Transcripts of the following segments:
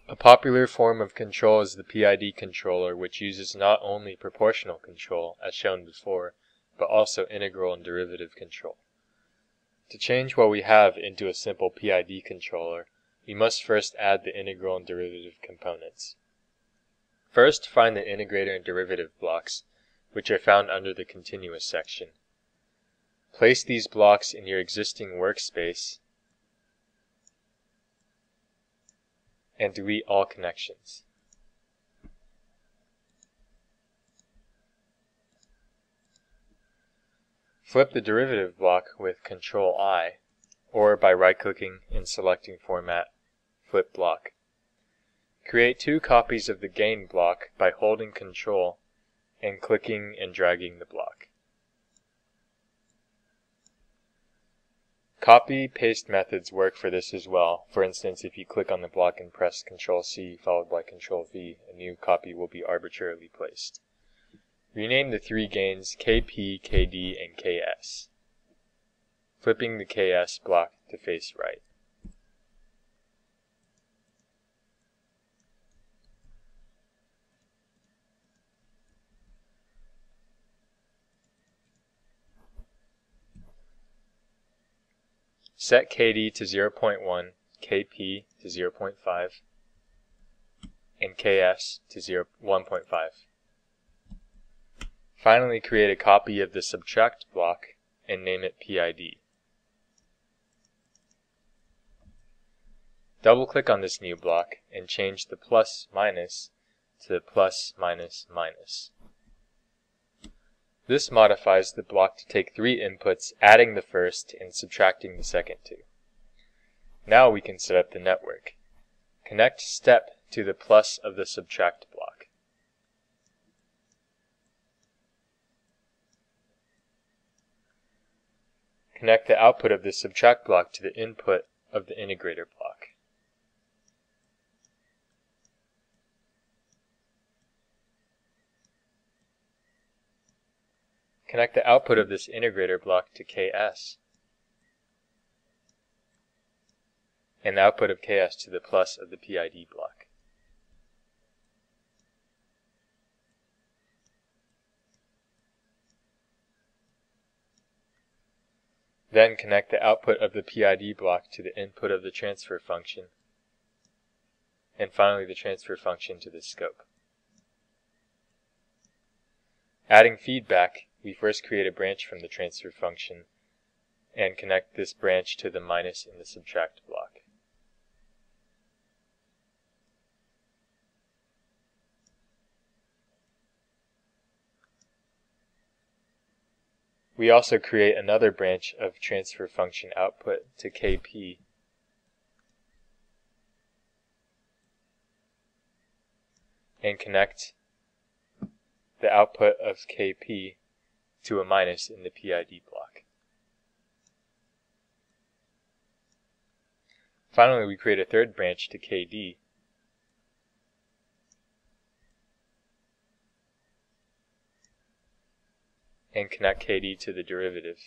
A popular form of control is the PID controller, which uses not only proportional control, as shown before, but also integral and derivative control. To change what we have into a simple PID controller, we must first add the integral and derivative components. First, find the integrator and derivative blocks, which are found under the continuous section. Place these blocks in your existing workspace and delete all connections. Flip the derivative block with Ctrl-I, or by right-clicking and selecting Format, Flip Block. Create two copies of the gain block by holding Ctrl and clicking and dragging the block. Copy-paste methods work for this as well. For instance, if you click on the block and press Ctrl-C followed by Ctrl-V, a new copy will be arbitrarily placed. Rename the three gains KP, KD, and KS, flipping the KS block to face right. Set KD to 0.1, KP to 0.5, and KS to 1.5. Finally, create a copy of the subtract block and name it PID. Double-click on this new block and change the plus minus to plus minus minus. This modifies the block to take three inputs, adding the first and subtracting the second two. Now we can set up the network. Connect step to the plus of the subtract block. Connect the output of the subtract block to the input of the integrator block. Connect the output of this integrator block to KS, and the output of KS to the plus of the PID block. Then connect the output of the PID block to the input of the transfer function, and finally the transfer function to the scope. Adding feedback, we first create a branch from the transfer function and connect this branch to the minus in the subtract block. We also create another branch of transfer function output to KP and connect the output of KP to a minus in the PID block. Finally, we create a third branch to KD and connect KD to the derivative,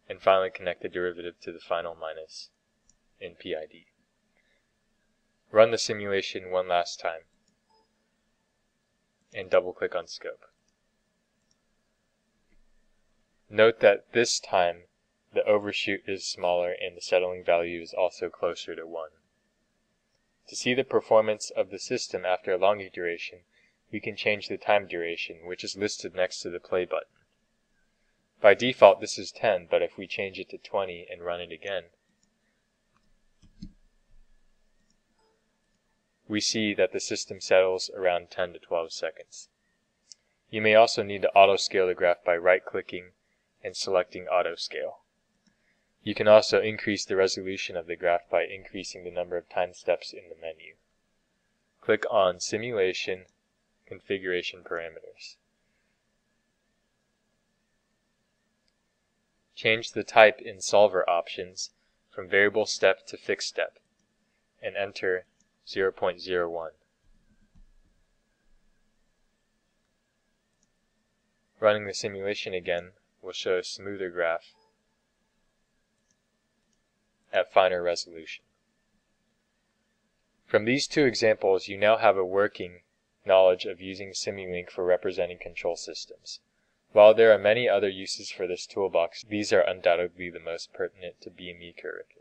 and finally connect the derivative to the final minus in PID. Run the simulation one last time and double-click on scope. Note that this time the overshoot is smaller and the settling value is also closer to 1. To see the performance of the system after a longer duration, we can change the time duration, which is listed next to the play button. By default this is 10, but if we change it to 20 and run it again, we see that the system settles around 10 to 12 seconds. You may also need to auto-scale the graph by right-clicking and selecting auto-scale. You can also increase the resolution of the graph by increasing the number of time steps in the menu. Click on Simulation, Configuration Parameters. Change the type in solver options from variable step to fixed step and enter 0.01. Running the simulation again will show a smoother graph at finer resolution. From these two examples, you now have a working knowledge of using Simulink for representing control systems. While there are many other uses for this toolbox, these are undoubtedly the most pertinent to BME curricula.